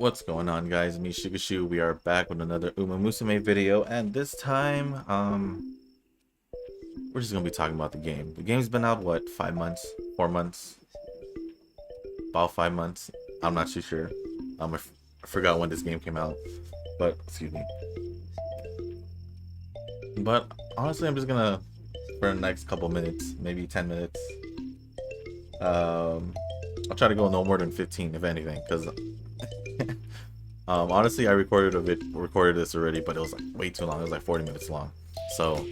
What's going on, guys? Me Shigashu. We are back with another Musume video, and this time we're just gonna be talking about the game. The game's been out what, 5 months, 4 months, about 5 months. I'm not too sure. I forgot when this game came out, but excuse me. But honestly, I'm just gonna, for the next couple minutes, maybe 10 minutes, I'll try to go no more than 15 if anything, because honestly, I recorded this already, but it was like way too long. It was like 40 minutes long. So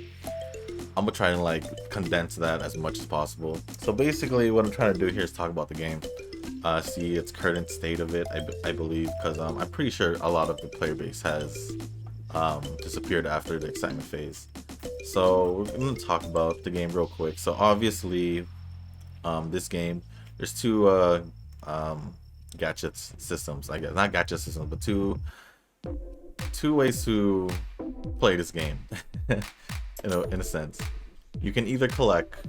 I'm gonna try and like condense that as much as possible. So basically, what I'm trying to do here is talk about the game, see its current state of it. I believe, because I'm pretty sure a lot of the player base has disappeared after the excitement phase. So we're gonna talk about the game real quick. So obviously, this game, there's two gadgets systems, I guess, not gadget systems, but two ways to play this game. In a sense, you can either collect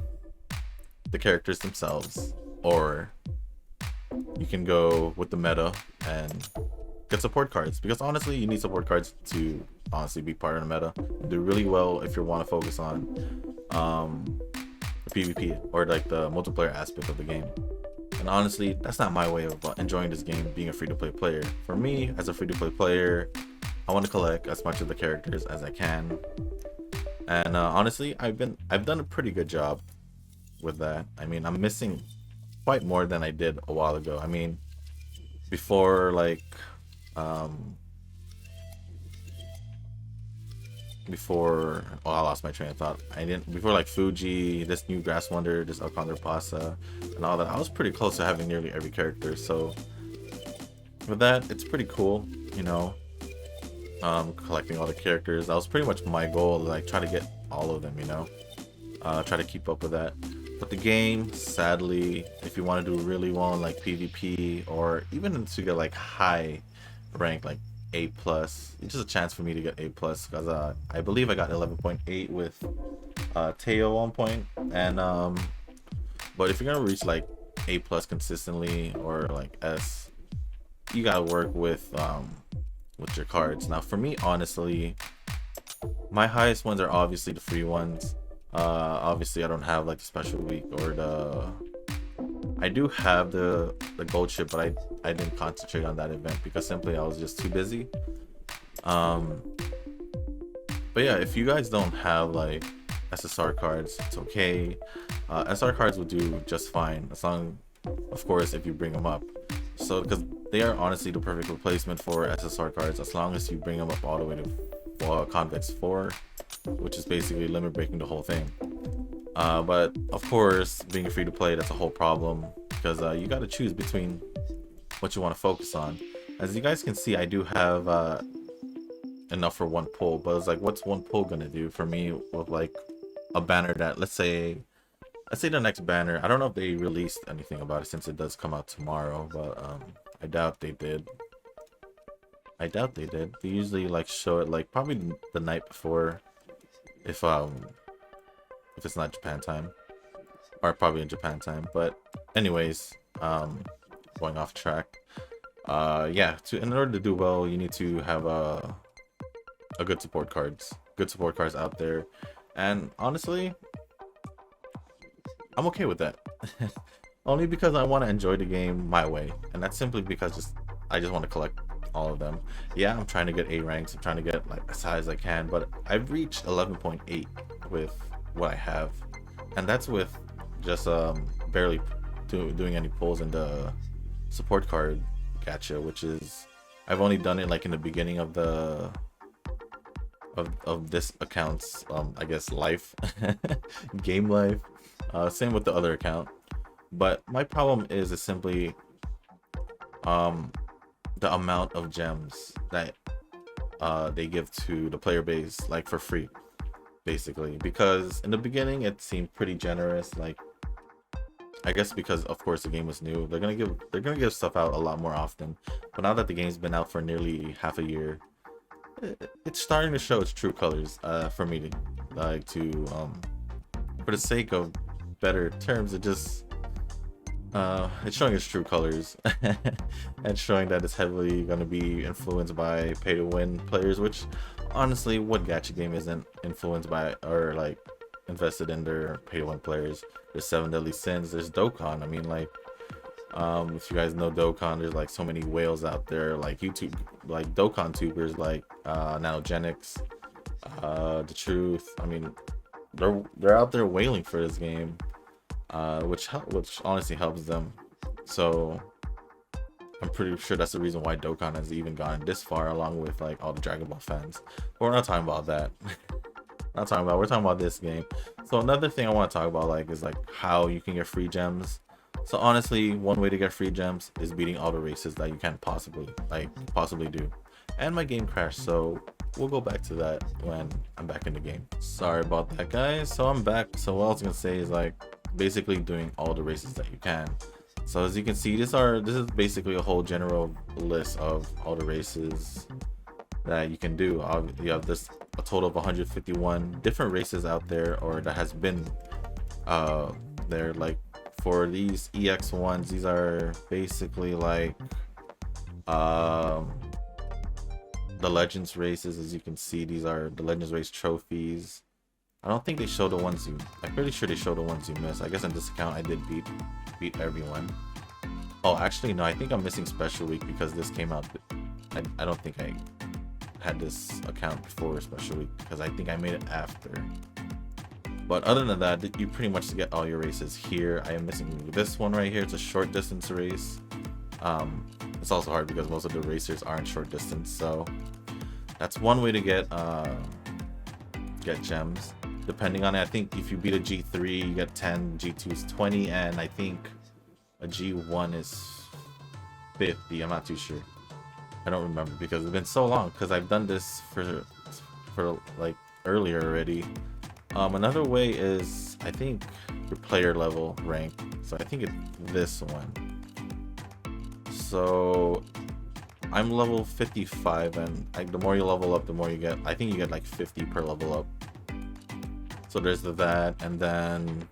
the characters themselves, or you can go with the meta and get support cards, because honestly you need support cards to honestly be part of the meta and do really well if you want to focus on PvP or like the multiplayer aspect of the game. And honestly, that's not my way of enjoying this game, being a free-to-play player. For me, as a free-to-play player, I want to collect as much of the characters as I can. And honestly, I've done a pretty good job with that. I mean, I'm missing quite more than I did a while ago. I mean, before like I lost my train of thought. Before like Fuji, this new Grass Wonder, this Alcondra Pasa, and all that, I was pretty close to having nearly every character. So with that, it's pretty cool, you know, collecting all the characters. That was pretty much my goal, like try to get all of them, you know, try to keep up with that. But the game, sadly, if you want to do really well in like PvP, or even to get like high rank, like A+, it's just a chance for me to get A+, because I believe I got 11.8 with Teo 1 point. And but if you're gonna reach like A+ consistently, or like S, you gotta work with your cards. Now for me, honestly, my highest ones are obviously the free ones. Obviously I don't have like the special week or I do have the gold ship, but I didn't concentrate on that event because simply I was just too busy. But yeah, if you guys don't have like SSR cards, it's okay. SR cards will do just fine, as long, of course, if you bring them up. So because they are honestly the perfect replacement for SSR cards, as long as you bring them up all the way to Convex 4, which is basically limit breaking the whole thing. But of course, being a free to play, that's a whole problem, because you got to choose between what you want to focus on. As you guys can see, I do have enough for one pull, but it's like, what's one pull gonna do for me with like a banner that, let's say the next banner, I don't know if they released anything about it since it does come out tomorrow, but I doubt they did. They usually like show it like probably the night before, if it's not Japan time, or probably in Japan time. But anyways, going off track. Yeah, in order to do well, you need to have a good support cards out there. And honestly, I'm okay with that. Only because I want to enjoy the game my way, and that's simply because I just want to collect all of them. Yeah, I'm trying to get A ranks, I'm trying to get like as high as I can, but I've reached 11.8 with what I have, and that's with just barely doing any pulls in the support card gacha, which is, I've only done it like in the beginning of this account's I guess life game life. Same with the other account. But my problem is simply the amount of gems that they give to the player base, like for free, basically. Because in the beginning it seemed pretty generous, like, I guess because of course the game was new, they're gonna give stuff out a lot more often. But now that the game's been out for nearly half a year, it's starting to show its true colors, for me to like to for the sake of better terms, It's showing its true colors and showing that it's heavily going to be influenced by pay to win players, which honestly, what gacha game isn't influenced by or like invested in their pay to win players? There's Seven Deadly Sins, there's Dokkan. I mean, like, if you guys know Dokkan, there's like so many whales out there, like YouTube, like Dokkan tubers, like Nanogenics, The Truth. I mean, they're out there wailing for this game, which honestly helps them. So I'm pretty sure that's the reason why Dokkan has even gotten this far, along with like all the Dragon Ball fans. But we're not talking about that. We're talking about this game. So another thing I want to talk about like is like how you can get free gems. So honestly, one way to get free gems is beating all the races that you can possibly do. And my game crashed, so we'll go back to that when I'm back in the game. Sorry about that, guys. So I'm back. So what I was gonna say is like basically doing all the races that you can. So as you can see, this is basically a whole general list of all the races that you can do. You have this a total of 151 different races out there, or that has been there. Like for these EX ones, these are basically like the Legends races. As you can see, these are the Legends race trophies. I don't think they show the ones I'm pretty sure they show the ones you miss. I guess in this account I did beat everyone. Oh, actually no, I think I'm missing Special Week because this came out. I don't think I had this account before Special Week because I think I made it after. But other than that, you pretty much get all your races here. I am missing this one right here. It's a short distance race. It's also hard because most of the racers aren't short distance, so that's one way to get gems. Depending on it, I think if you beat a G3, you get 10, G2 is 20, and I think a G1 is 50. I'm not too sure. I don't remember because it's been so long because I've done this for like earlier already. Another way is I think your player level rank. So I think it's this one. So I'm level 55, and the more you level up, the more you get. I think you get like 50 per level up. So there's that, and then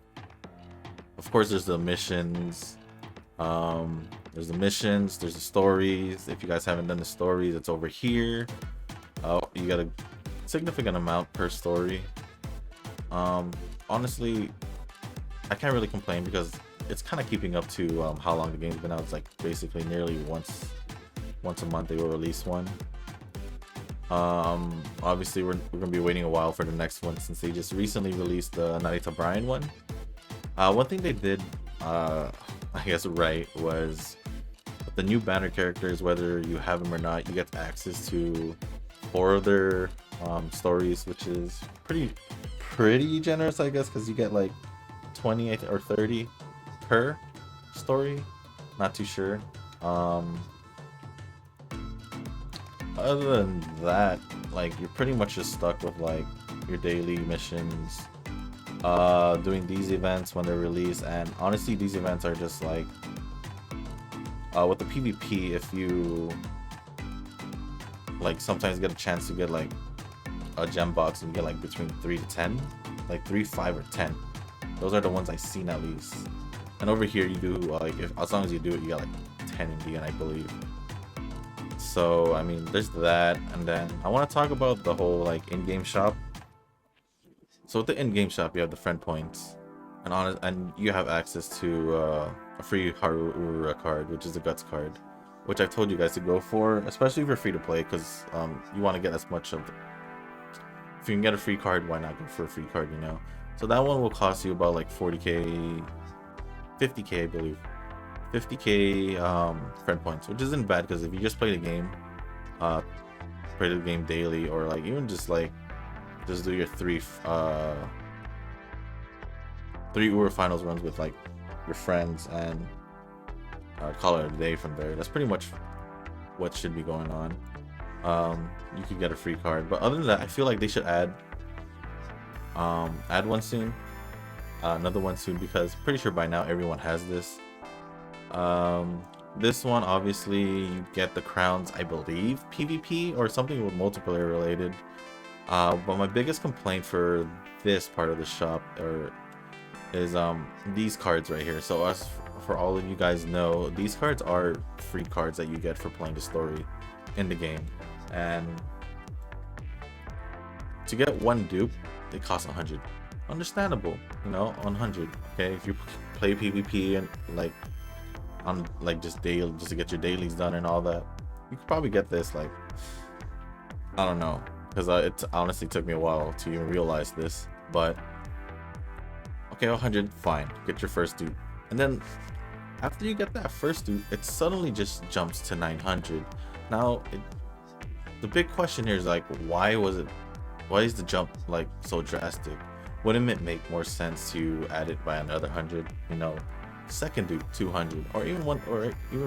of course there's the missions. There's the missions, there's the stories. If you guys haven't done the stories, it's over here. You get a significant amount per story. Honestly, I can't really complain because it's kind of keeping up to how long the game's been out. It's like basically nearly once a month they will release one. Obviously we're gonna be waiting a while for the next one since they just recently released the Narita Brian one. One thing they did I guess right was the new banner characters, whether you have them or not, you get access to 4 of their stories, which is pretty generous, I guess, because you get like 20 or 30 per story. Not too sure. Other than that, like you're pretty much just stuck with like your daily missions, doing these events when they're released. And honestly, these events are just like with the PvP, if you like sometimes get a chance to get like a gem box and you get like between 3 to 10, like 3, 5, or 10. Those are the ones I've seen at least. And over here you do like as long as you do it, you get like 10 in the end, I believe. So I mean, there's that. And then I want to talk about the whole like in-game shop. So with the in-game shop, you have the friend points, and you have access to a free Harura card, which is a Guts card, which I've told you guys to go for, especially if you're free to play, because you want to get as much of if you can get a free card, why not go for a free card, you know? So that one will cost you about like 40k, 50k, I believe. 50k friend points, which isn't bad, because if you just play the game daily, or like even just do your three Ura finals runs with like your friends and call it a day from there. That's pretty much what should be going on. You could get a free card, but other than that, I feel like they should add one soon, another one soon, because pretty sure by now everyone has this. This one, obviously you get the crowns, I believe PvP or something with multiplayer related. But my biggest complaint for this part of the shop is these cards right here. So as for all of you guys know, these cards are free cards that you get for playing the story in the game. And to get one dupe, it costs 100. Understandable, you know, 100. Okay, if you play PvP and like on like just to get your dailies done and all that, you could probably get this like, I don't know, because it honestly took me a while to even realize this. But okay, 100, fine, get your first dupe, and then after you get that first dupe, it suddenly just jumps to 900. Now the big question here is like, why is the jump like so drastic? Wouldn't it make more sense to add it by another 100, you know, second dupe 200, or even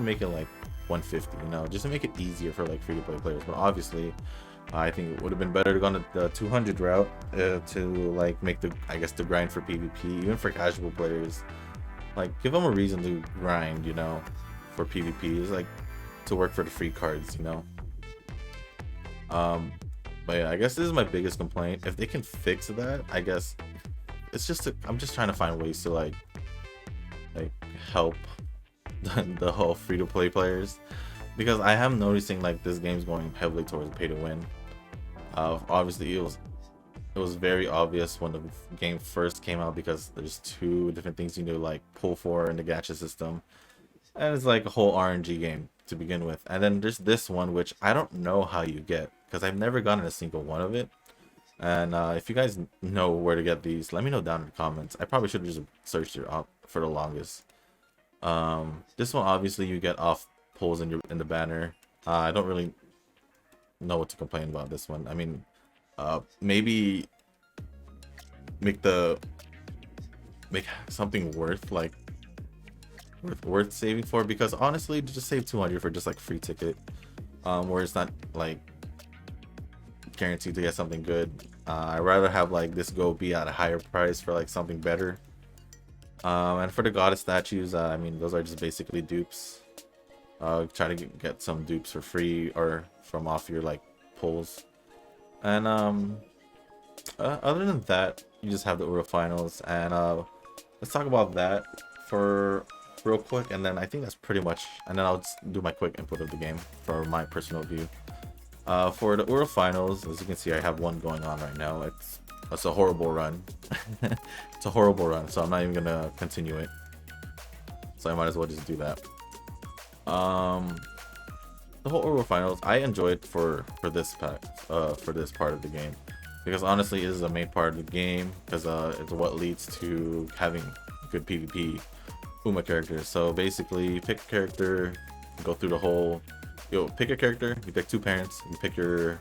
make it like 150, you know, just to make it easier for like free to play players? But obviously I think it would have been better to go on the 200 route to like make the, I guess, the grind for PvP, even for casual players. Like, give them a reason to grind, you know, for PvP. It's like to work for the free cards, you know. But yeah, I guess this is my biggest complaint. If they can fix that, I guess it's just I'm just trying to find ways to like help the whole free to play players, because I am noticing like this game's going heavily towards pay to win. Obviously it was very obvious when the game first came out, because there's two different things you need to like pull for in the gacha system, and it's like a whole RNG game to begin with. And then there's this one, which I don't know how you get, because I've never gotten a single one of it. And if you guys know where to get these, let me know down in the comments. I probably should have just searched it up for the longest. This one, obviously you get off pulls in the banner. I don't really know what to complain about this one. I mean, maybe make something worth saving for, because honestly, to just save 200 for just like free ticket, where it's not like guaranteed to get something good. I'd rather have like this go be at a higher price for like something better. And for the goddess statues, I mean, those are just basically dupes. Try to get some dupes for free or from off your like pulls. And other than that, you just have the Uro finals. And let's talk about that for real quick, and then I think that's pretty much, and then I'll just do my quick input of the game for my personal view. For the Uro finals, as you can see, I have one going on right now. It's a horrible run. It's a horrible run, so I'm not even gonna continue it, so I might as well just do that. The whole Uro finals I enjoyed for this part of the game, because honestly it is the main part of the game, because it's what leads to having good PvP UMA characters. So basically, you pick a character, go through the whole, pick a character, you pick two parents, you pick your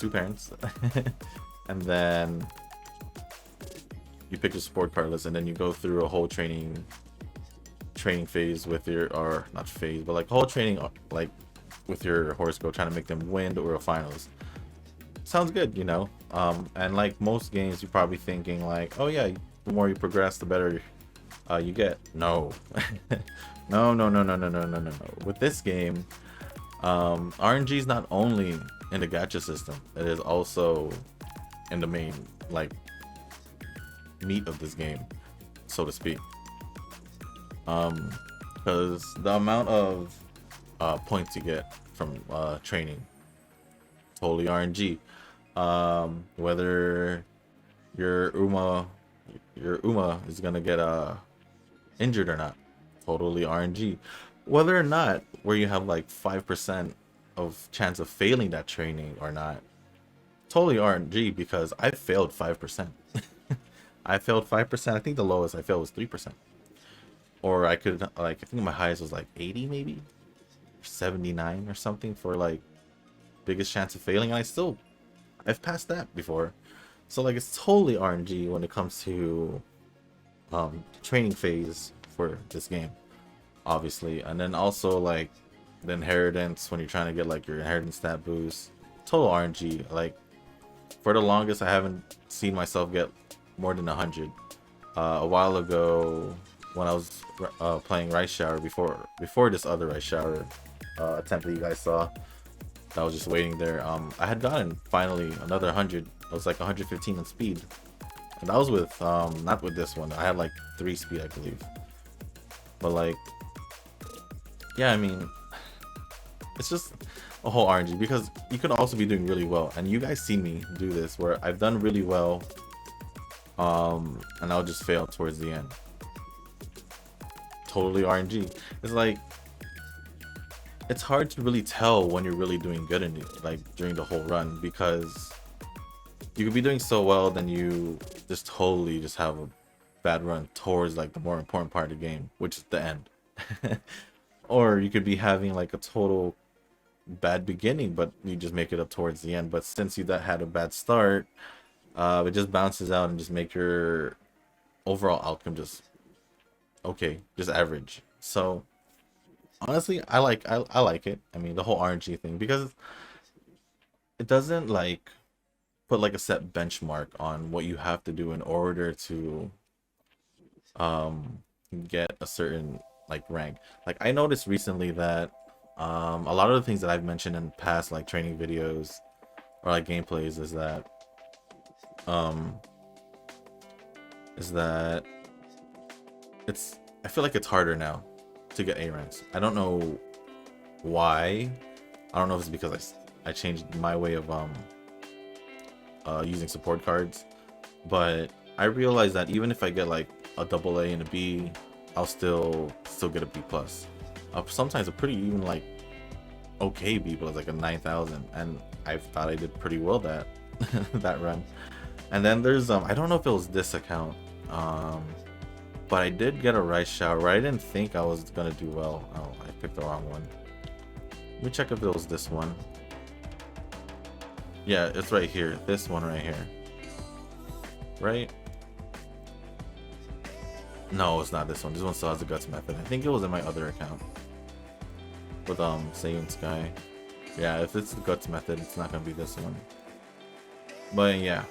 two parents and then you pick your support card list, and then you go through a whole training phase with your, or not phase, but like whole training like with your horoscope, trying to make them win the Uro finals. Sounds good, you know. And like most games, you're probably thinking like, oh yeah, the more you progress, the better you get. No. No. With this game, RNG is not only in the gacha system, it is also in the main like meat of this game, so to speak. Because the amount of points you get from training, totally RNG. Whether your Uma is gonna get injured or not, totally RNG. Whether or not where you have like 5% of chance of failing that training or not, totally RNG, because I failed 5%. I failed 5%. I think the lowest I failed was 3%. Or I could, like, I think my highest was like 80 maybe, 79 or something for like biggest chance of failing, and I've passed that before. So like, it's totally RNG when it comes to training phase for this game, obviously. And then also like the inheritance, when you're trying to get like your inheritance stat boost, total RNG. Like, for the longest, I haven't seen myself get more than 100. A while ago, when I was playing Rice Shower, before this other Rice Shower attempt that you guys saw, I was just waiting there, I had gotten finally another 100. It was like 115 in speed, and that was with not with this one. I had like 3 speed, I believe. But like, yeah, I mean, it's just a whole RNG, because you could also be doing really well, and you guys see me do this where I've done really well, and I'll just fail towards the end. Totally RNG. It's like, it's hard to really tell when you're really doing good in it, like during the whole run, because you could be doing so well, then you just totally just have a bad run towards like the more important part of the game, which is the end. Or you could be having like a total bad beginning, but you just make it up towards the end. But since you that had a bad start, it just bounces out and just make your overall outcome just okay, just average. So honestly, I like it. I mean, the whole RNG thing, because it doesn't like put like a set benchmark on what you have to do in order to get a certain like rank. Like I noticed recently that a lot of the things that I've mentioned in past like training videos or like gameplays is that it's, I feel like it's harder now to get A ranks. I don't know why. I don't know if it's because I changed my way of using support cards, but I realized that even if I get like a double A and a B, I'll still get a B plus. Sometimes a pretty even like okay B plus, like a 9,000, and I thought I did pretty well that that run. And then there's I don't know if it was this account, but I did get a rice shower where I didn't think I was gonna do well. Oh, I picked the wrong one. Let me check if it was this one. Yeah, it's right here. This one right here. Right? No, it's not this one. This one still has the guts method. I think it was in my other account with Saiyan Sky. Yeah, if it's the guts method, it's not gonna be this one. But yeah,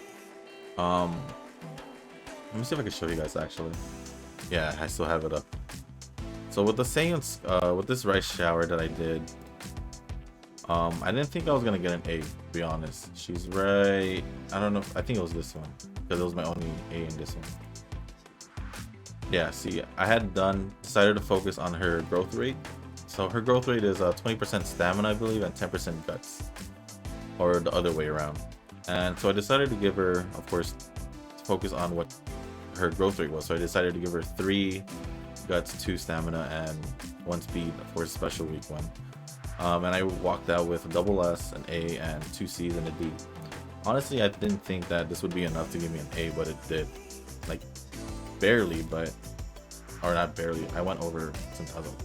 let me see if I can show you guys actually. Yeah, I still have it up. So with the Saiyan, with this rice shower that I did, I didn't think I was gonna get an A, to be honest. She's right. I don't know. I think it was this one because it was my only A in this one. Yeah, see, I had decided to focus on her growth rate. So her growth rate is 20% stamina, I believe, and 10% guts, or the other way around. And so I decided to give her, of course, focus on what her growth rate was. So I decided to give her 3 guts, 2 stamina, and 1 speed, of course, special week 1. And I walked out with a double S, an A, and 2 C's and a D. Honestly, I didn't think that this would be enough to give me an A, but it did. Like, barely, but, or not barely, I went over some puzzle.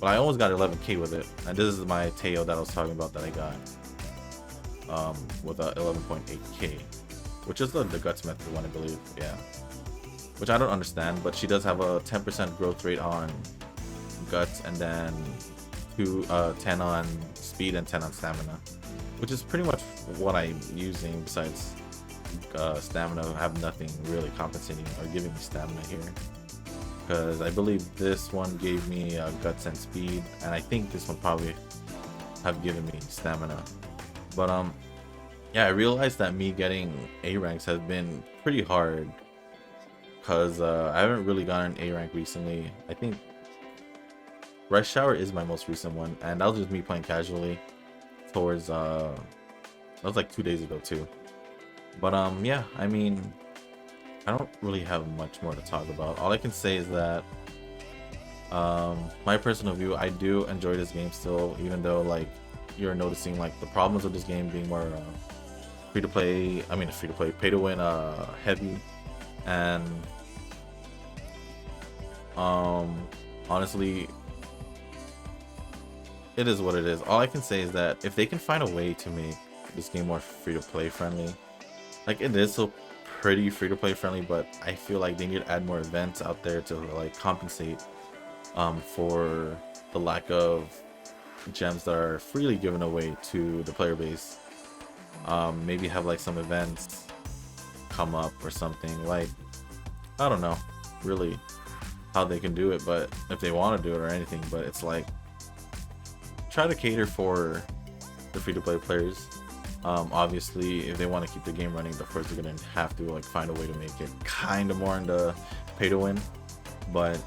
But I almost got 11k with it. And this is my Teo that I was talking about that I got with a 11.8k, which is the guts method one, I believe. Yeah, which I don't understand, but she does have a 10% growth rate on guts, and then 10 on speed and 10 on stamina, which is pretty much what I'm using. Besides stamina, I have nothing really compensating or giving me stamina here, because I believe this one gave me guts and speed, and I think this one probably have given me stamina. But yeah, I realized that me getting A ranks has been pretty hard, because I haven't really gotten an A rank recently. I think Rice Shower is my most recent one, and that was just me playing casually towards that was like 2 days ago too. But yeah, I mean, I don't really have much more to talk about. All I can say is that my personal view, I do enjoy this game still, even though like you're noticing like the problems of this game being more free to play, pay to win heavy, and honestly, it is what it is. All I can say is that if they can find a way to make this game more free to play friendly, like it is so pretty free to play friendly, but I feel like they need to add more events out there to like compensate for the lack of gems that are freely given away to the player base. Maybe have like some events come up or something. Like, I don't know really how they can do it, but if they want to do it or anything, but it's like, try to cater for the free-to-play players. Obviously, if they want to keep the game running, of course they're gonna have to like find a way to make it kind of more into pay to win. But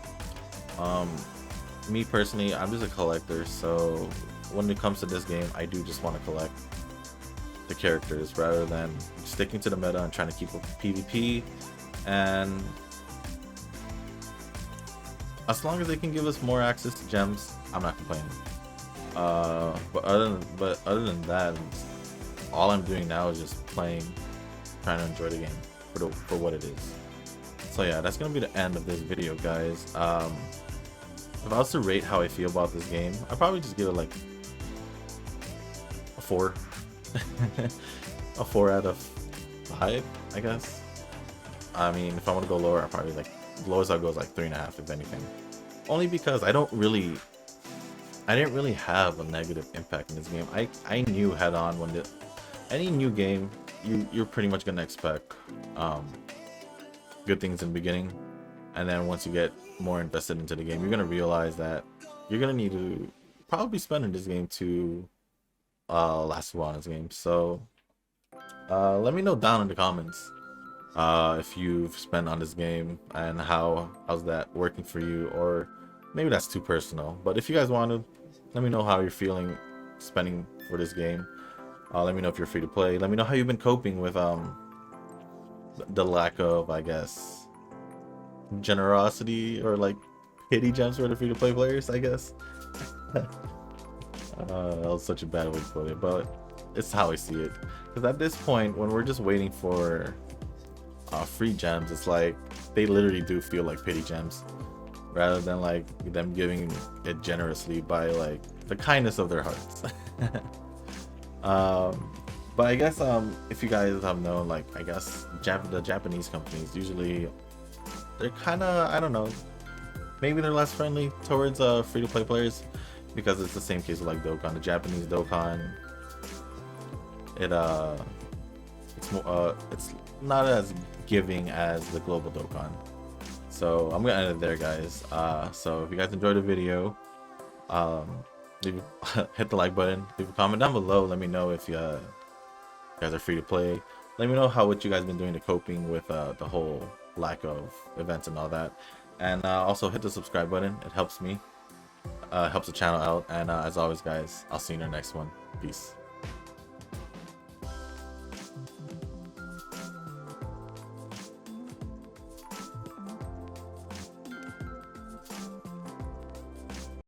me personally, I'm just a collector, so when it comes to this game, I do just want to collect the characters rather than sticking to the meta and trying to keep up with PvP. And as long as they can give us more access to gems, I'm not complaining. But other than that, all I'm doing now is just playing, trying to enjoy the game for what it is. So yeah, that's gonna be the end of this video, guys. If I was to rate how I feel about this game, I'd probably just give it like a 4. A 4 out of 5, I guess. I mean, if I want to go lower, I probably like the lowest I'll go is like 3.5, if anything. Only because I didn't really have a negative impact in this game. I knew head on when any new game, you're pretty much gonna expect good things in the beginning, and then once you get more invested into the game, you're gonna realize that you're gonna need to probably spend in this game to last a while in this game. So let me know down in the comments if you've spent on this game and how's that working for you, or maybe that's too personal. But if you guys want to, let me know how you're feeling spending for this game. Let me know if you're free to play. Let me know how you've been coping with the lack of, I guess, generosity or like pity gems for the free to play players, I guess. That was such a bad way to put it, but it's how I see it. Because at this point, when we're just waiting for free gems, it's like they literally do feel like pity gems, rather than like them giving it generously by like the kindness of their hearts. But I guess if you guys have known, like, I guess the Japanese companies usually, they're kind of, I don't know, maybe they're less friendly towards free-to-play players, because it's the same case with like Dokkan. The Japanese Dokkan, it's not as giving as the global Dokkan. So I'm gonna end it there, guys. So if you guys enjoyed the video, hit the like button, leave a comment down below. Let me know if you guys are free to play. Let me know what you guys been doing to coping with the whole lack of events and all that. And also hit the subscribe button. It helps me, helps the channel out. And as always, guys, I'll see you in the next one. Peace.